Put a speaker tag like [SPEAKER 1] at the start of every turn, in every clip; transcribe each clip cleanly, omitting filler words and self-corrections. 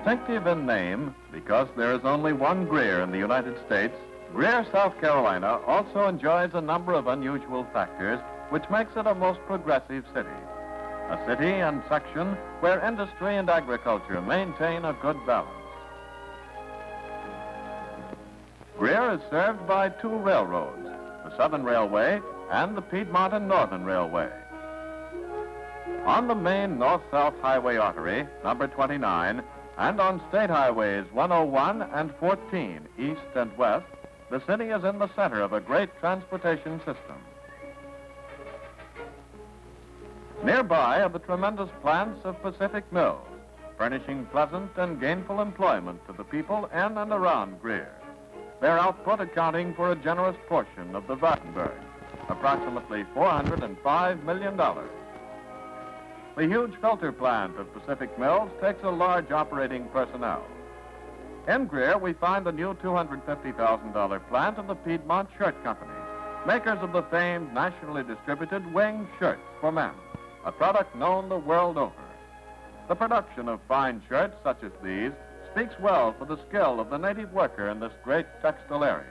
[SPEAKER 1] Distinctive in name, because there is only one Greer in the United States, Greer, South Carolina also enjoys a number of unusual factors which makes it a most progressive city. A city and section where industry and agriculture maintain a good balance. Greer is served by two railroads, the Southern Railway and the Piedmont and Northern Railway. On the main north-south highway artery, number 29, and on state highways 101 and 14, east and west, the city is in the center of a great transportation system. Nearby are the tremendous plants of Pacific Mills, furnishing pleasant and gainful employment to the people in and around Greer, their output accounting for a generous portion of the Vardenberg, approximately $405 million. The huge filter plant of Pacific Mills takes a large operating personnel. In Greer, we find the new $250,000 plant of the Piedmont Shirt Company, makers of the famed nationally distributed wing shirts for men, a product known the world over. The production of fine shirts such as these speaks well for the skill of the native worker in this great textile area.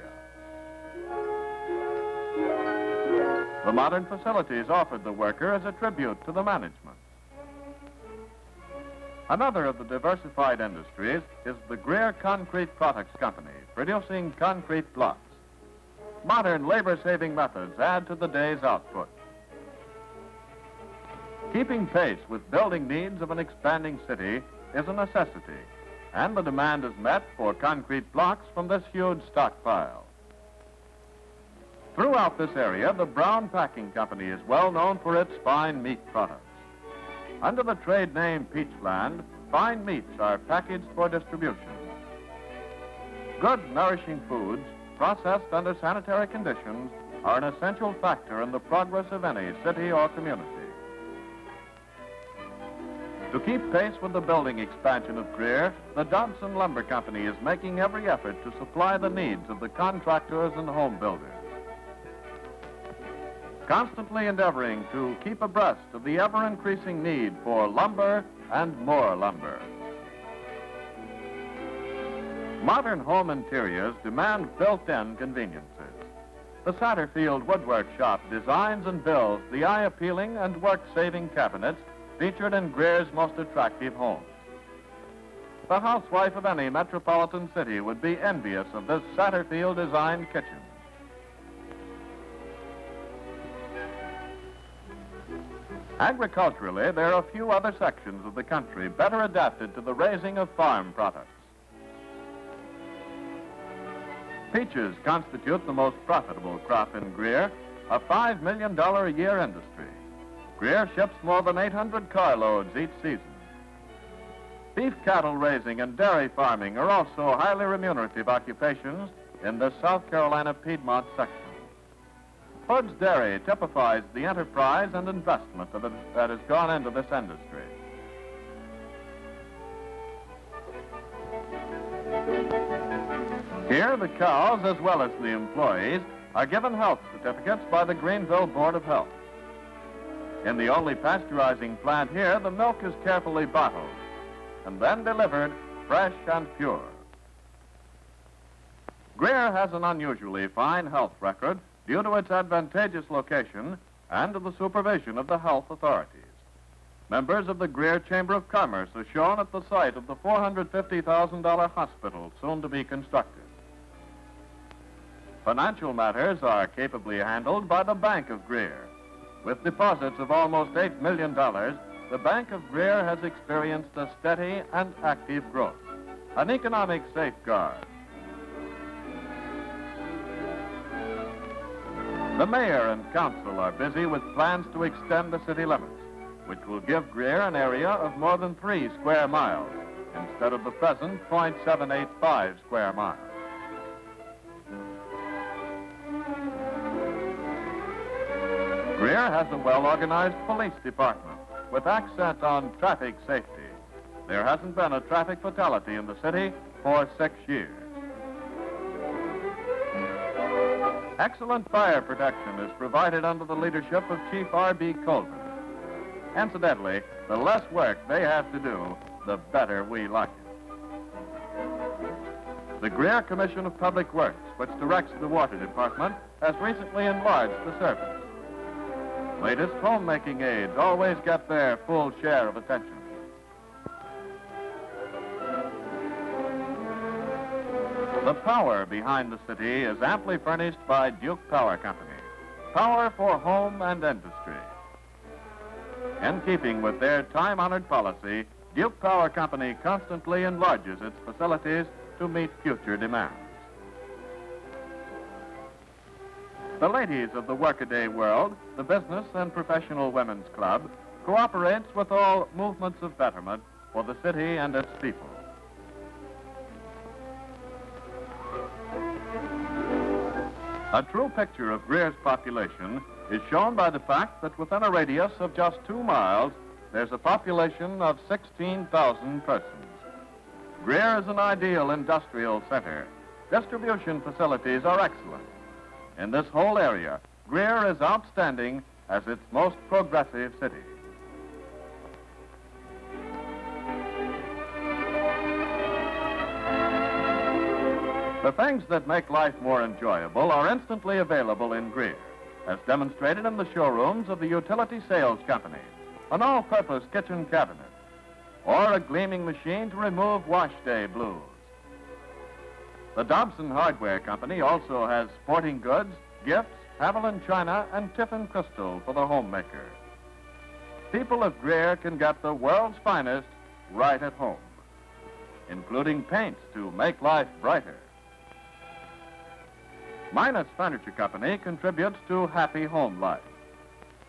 [SPEAKER 1] The modern facilities offered the worker as a tribute to the management. Another of the diversified industries is the Greer Concrete Products Company, producing concrete blocks. Modern labor-saving methods add to the day's output. Keeping pace with building needs of an expanding city is a necessity, and the demand is met for concrete blocks from this huge stockpile. Throughout this area, the Brown Packing Company is well known for its fine meat products. Under the trade name Peachland, fine meats are packaged for distribution. Good, nourishing foods, processed under sanitary conditions, are an essential factor in the progress of any city or community. To keep pace with the building expansion of Greer, the Dobson Lumber Company is making every effort to supply the needs of the contractors and home builders, constantly endeavoring to keep abreast of the ever-increasing need for lumber and more lumber. Modern home interiors demand built-in conveniences. The Satterfield Woodwork Shop designs and builds the eye-appealing and work-saving cabinets featured in Greer's most attractive homes. The housewife of any metropolitan city would be envious of this Satterfield-designed kitchen. Agriculturally, there are a few other sections of the country better adapted to the raising of farm products. Peaches constitute the most profitable crop in Greer, a $5 million a year industry. Greer ships more than 800 carloads each season. Beef cattle raising and dairy farming are also highly remunerative occupations in the South Carolina Piedmont section. Hood's Dairy typifies the enterprise and investment that has gone into this industry. Here, the cows, as well as the employees, are given health certificates by the Greenville Board of Health. In the only pasteurizing plant here, the milk is carefully bottled and then delivered fresh and pure. Greer has an unusually fine health record due to its advantageous location and to the supervision of the health authorities. Members of the Greer Chamber of Commerce are shown at the site of the $450,000 hospital soon to be constructed. Financial matters are capably handled by the Bank of Greer. With deposits of almost $8 million, the Bank of Greer has experienced a steady and active growth, an economic safeguard. The mayor and council are busy with plans to extend the city limits, which will give Greer an area of more than 3 square miles, instead of the present 0.785 square miles. Greer has a well-organized police department with accent on traffic safety. There hasn't been a traffic fatality in the city for 6 years. Excellent fire protection is provided under the leadership of Chief R.B. Colvin. Incidentally, the less work they have to do, the better we like it. The Greer Commission of Public Works, which directs the water department, has recently enlarged the service. Latest homemaking aids always get their full share of attention. The power behind the city is amply furnished by Duke Power Company. Power for home and industry. In keeping with their time-honored policy, Duke Power Company constantly enlarges its facilities to meet future demands. The ladies of the workaday world, the Business and Professional Women's Club, cooperates with all movements of betterment for the city and its people. A true picture of Greer's population is shown by the fact that within a radius of just 2 miles, there's a population of 16,000 persons. Greer is an ideal industrial center. Distribution facilities are excellent. In this whole area, Greer is outstanding as its most progressive city. The things that make life more enjoyable are instantly available in Greer, as demonstrated in the showrooms of the utility sales company, an all-purpose kitchen cabinet, or a gleaming machine to remove wash day blues. The Dobson Hardware Company also has sporting goods, gifts, Haviland china, and Tiffin crystal for the homemaker. People of Greer can get the world's finest right at home, including paints to make life brighter. Minus Furniture Company contributes to happy home life.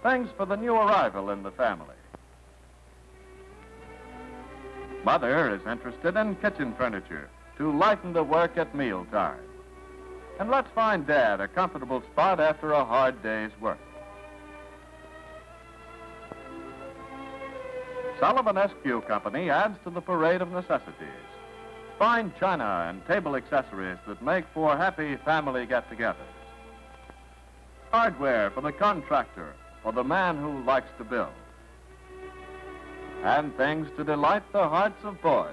[SPEAKER 1] Things for the new arrival in the family. Mother is interested in kitchen furniture to lighten the work at mealtime. And let's find Dad a comfortable spot after a hard day's work. Sullivan SQ Company adds to the parade of necessities. Fine china and table accessories that make for happy family get-togethers. Hardware for the contractor or the man who likes to build. And things to delight the hearts of boys.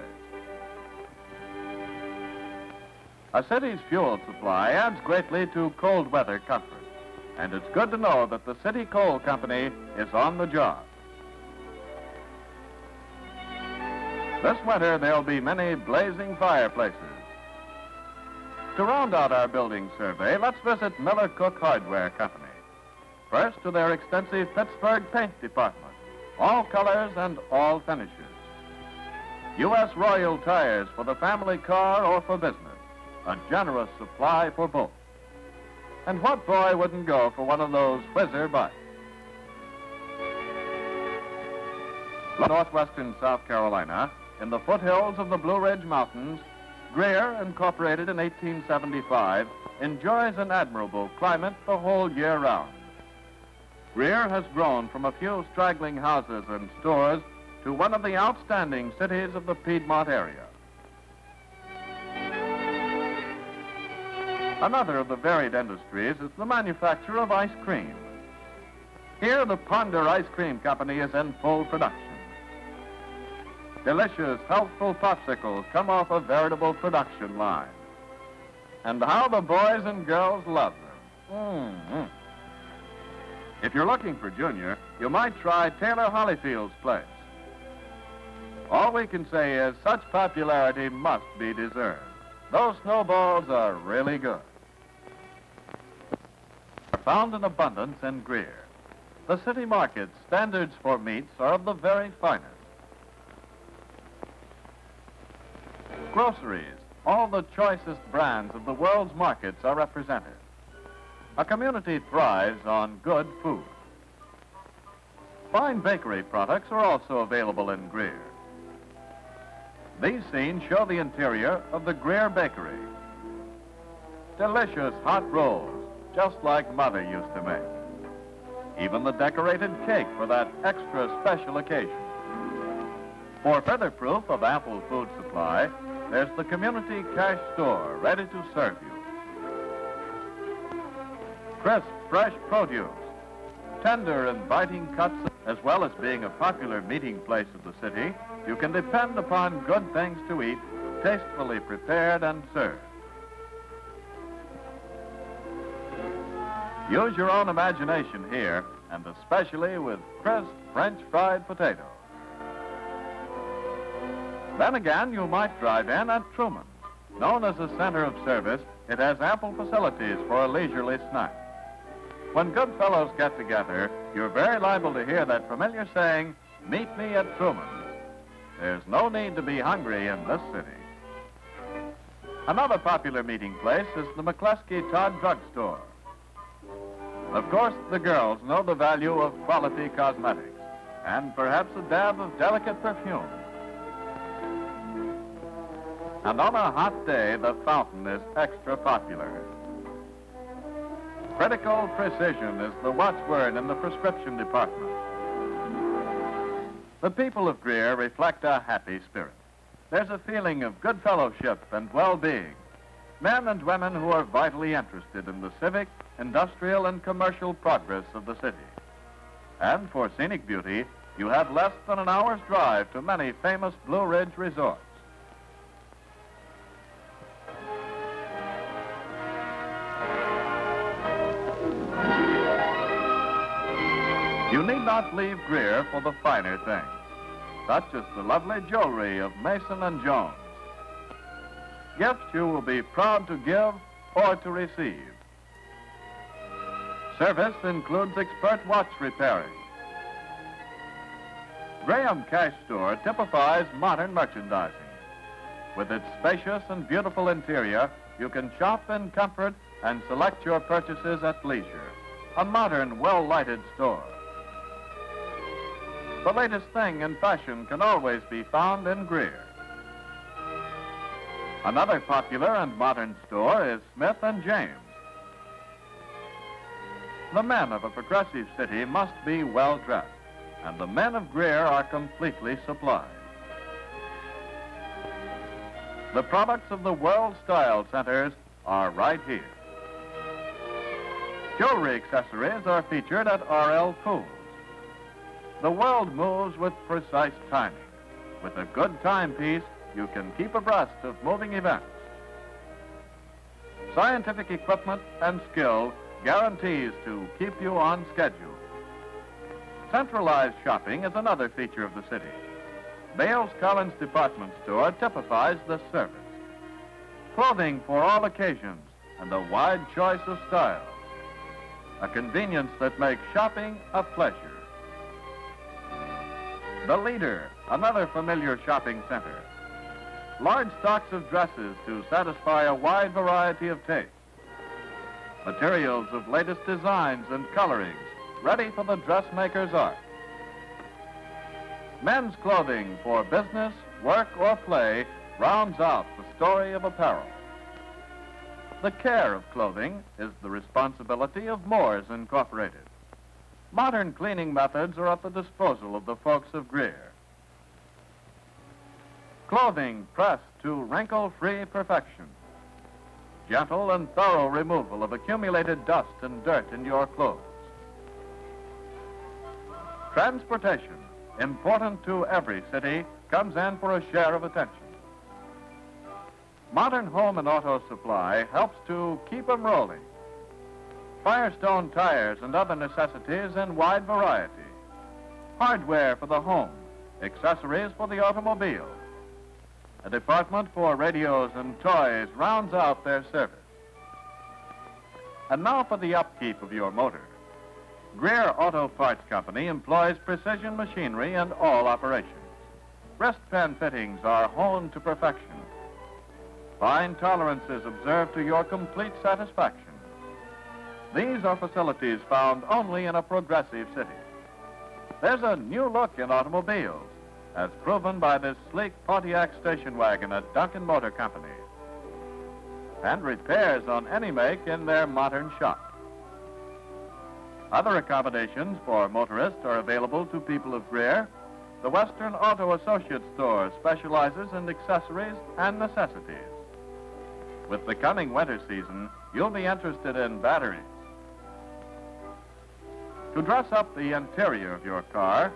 [SPEAKER 1] A city's fuel supply adds greatly to cold weather comfort, and it's good to know that the City Coal Company is on the job. This winter, there'll be many blazing fireplaces. To round out our building survey, let's visit Miller Cook Hardware Company. First, to their extensive Pittsburgh paint department, all colors and all finishes. U.S. Royal tires for the family car or for business, a generous supply for both. And what boy wouldn't go for one of those whizzer bikes? Northwestern South Carolina, in the foothills of the Blue Ridge Mountains, Greer, incorporated in 1875, enjoys an admirable climate the whole year round. Greer has grown from a few straggling houses and stores to one of the outstanding cities of the Piedmont area. Another of the varied industries is the manufacture of ice cream. Here, the Ponder Ice Cream Company is in full production. Delicious, healthful popsicles come off a veritable production line. And how the boys and girls love them. If you're looking for Junior, you might try Taylor Holyfield's place. All we can say is such popularity must be deserved. Those snowballs are really good. Found in abundance in Greer. The city market's standards for meats are of the very finest. Groceries, all the choicest brands of the world's markets are represented. A community thrives on good food. Fine bakery products are also available in Greer. These scenes show the interior of the Greer Bakery. Delicious hot rolls, just like Mother used to make. Even the decorated cake for that extra special occasion. For further proof of ample food supply, there's the community cash store ready to serve you. Crisp, fresh produce, tender, inviting cuts, as well as being a popular meeting place of the city, you can depend upon good things to eat, tastefully prepared and served. Use your own imagination here, and especially with crisp French fried potatoes. Then again, you might drive in at Truman's. Known as a center of service, it has ample facilities for a leisurely snack. When good fellows get together, you're very liable to hear that familiar saying, "Meet me at Truman's." There's no need to be hungry in this city. Another popular meeting place is the McCleskey Todd Drugstore. Of course, the girls know the value of quality cosmetics and perhaps a dab of delicate perfume. And on a hot day, the fountain is extra popular. Critical precision is the watchword in the prescription department. The people of Greer reflect a happy spirit. There's a feeling of good fellowship and well-being. Men and women who are vitally interested in the civic, industrial, and commercial progress of the city. And for scenic beauty, you have less than an hour's drive to many famous Blue Ridge resorts. You need not leave Greer for the finer things, such as the lovely jewelry of Mason and Jones. Gifts you will be proud to give or to receive. Service includes expert watch repairing. Graham Cash Store typifies modern merchandising. With its spacious and beautiful interior, you can shop in comfort and select your purchases at leisure. A modern, well-lighted store. The latest thing in fashion can always be found in Greer. Another popular and modern store is Smith & James. The men of a progressive city must be well-dressed, and the men of Greer are completely supplied. The products of the World Style Centers are right here. Jewelry accessories are featured at R.L. Pools. The world moves with precise timing. With a good timepiece, you can keep abreast of moving events. Scientific equipment and skill guarantees to keep you on schedule. Centralized shopping is another feature of the city. Bales Collins Department Store typifies this service. Clothing for all occasions and a wide choice of styles. A convenience that makes shopping a pleasure. The Leader, another familiar shopping center. Large stocks of dresses to satisfy a wide variety of tastes. Materials of latest designs and colorings, ready for the dressmaker's art. Men's clothing for business, work, or play rounds out the story of apparel. The care of clothing is the responsibility of Moores Incorporated. Modern cleaning methods are at the disposal of the folks of Greer. Clothing pressed to wrinkle-free perfection. Gentle and thorough removal of accumulated dust and dirt in your clothes. Transportation, important to every city, comes in for a share of attention. Modern home and auto supply helps to keep them rolling. Firestone tires and other necessities in wide variety. Hardware for the home, accessories for the automobile. A department for radios and toys rounds out their service. And now for the upkeep of your motor. Greer Auto Parts Company employs precision machinery in all operations. Wrist pen fittings are honed to perfection. Fine tolerances observed to your complete satisfaction. These are facilities found only in a progressive city. There's a new look in automobiles, as proven by this sleek Pontiac station wagon at Duncan Motor Company. And repairs on any make in their modern shop. Other accommodations for motorists are available to people of Greer. The Western Auto Associates store specializes in accessories and necessities. With the coming winter season, you'll be interested in batteries. To dress up the interior of your car,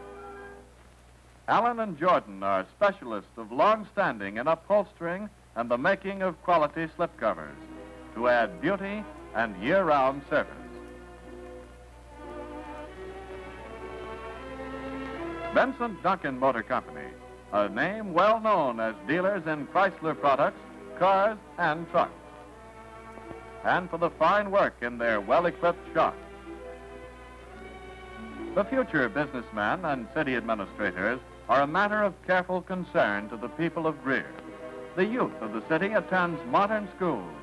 [SPEAKER 1] Allen & Jordan are specialists of long standing in upholstering and the making of quality slipcovers to add beauty and year-round service. Vincent Duncan Motor Company, a name well known as dealers in Chrysler products, cars, and trucks. And for the fine work in their well-equipped shop. The future businessmen and city administrators are a matter of careful concern to the people of Greer. The youth of the city attends modern schools,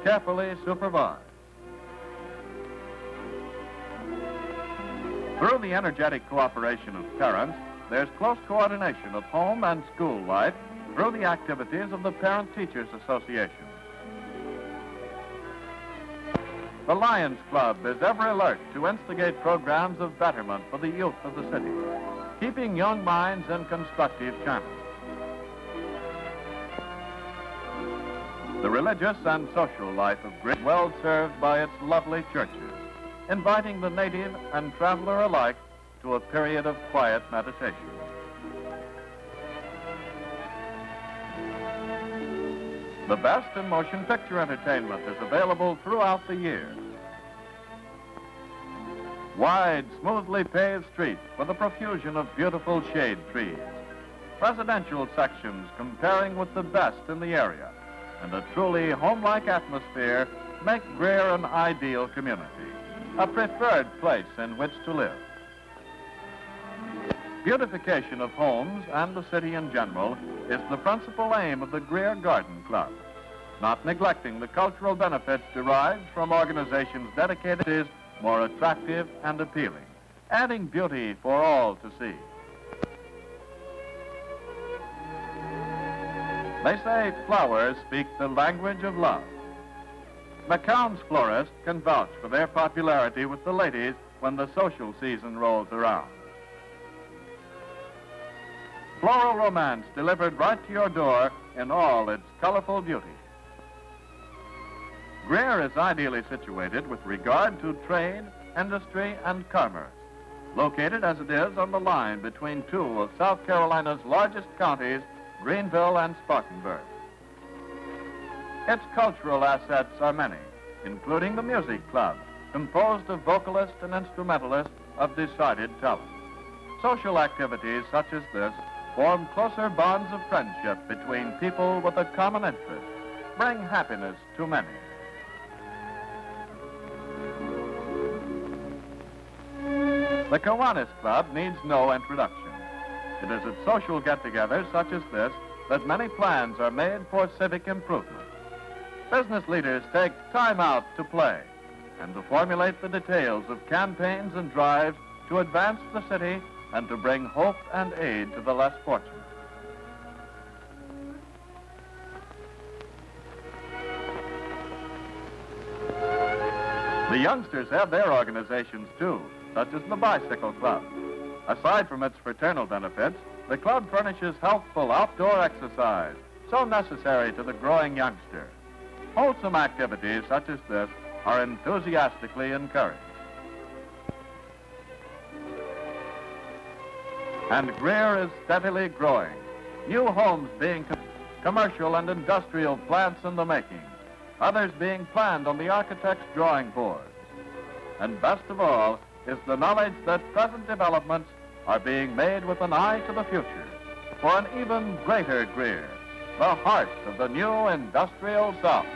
[SPEAKER 1] carefully supervised. Through the energetic cooperation of parents, there's close coordination of home and school life through the activities of the Parent Teachers Association. The Lions Club is ever alert to instigate programs of betterment for the youth of the city, keeping young minds in constructive channels. The religious and social life of Greer is well served by its lovely churches, inviting the native and traveler alike to a period of quiet meditation. The best in motion picture entertainment is available throughout the year. Wide, smoothly paved streets with a profusion of beautiful shade trees. Residential sections comparing with the best in the area, and a truly home-like atmosphere make Greer an ideal community, a preferred place in which to live. Beautification of homes and the city in general is the principal aim of the Greer Garden Club, not neglecting the cultural benefits derived from organizations dedicated to more attractive and appealing, adding beauty for all to see. They say flowers speak the language of love. McCown's florist can vouch for their popularity with the ladies when the social season rolls around. Floral romance delivered right to your door in all its colorful beauty. Greer is ideally situated with regard to trade, industry, and commerce, located as it is on the line between two of South Carolina's largest counties, Greenville and Spartanburg. Its cultural assets are many, including the Music Club, composed of vocalists and instrumentalists of decided talent. Social activities such as this form closer bonds of friendship between people with a common interest, bring happiness to many. The Kiwanis Club needs no introduction. It is at social get-togethers such as this that many plans are made for civic improvement. Business leaders take time out to play and to formulate the details of campaigns and drives to advance the city and to bring hope and aid to the less fortunate. The youngsters have their organizations too, such as the Bicycle Club. Aside from its fraternal benefits, the club furnishes healthful outdoor exercise, so necessary to the growing youngster. Wholesome activities such as this are enthusiastically encouraged. And Greer is steadily growing. New homes being commercial and industrial plants in the making, others being planned on the architect's drawing boards. And best of all is the knowledge that present developments are being made with an eye to the future for an even greater Greer, the heart of the new industrial South.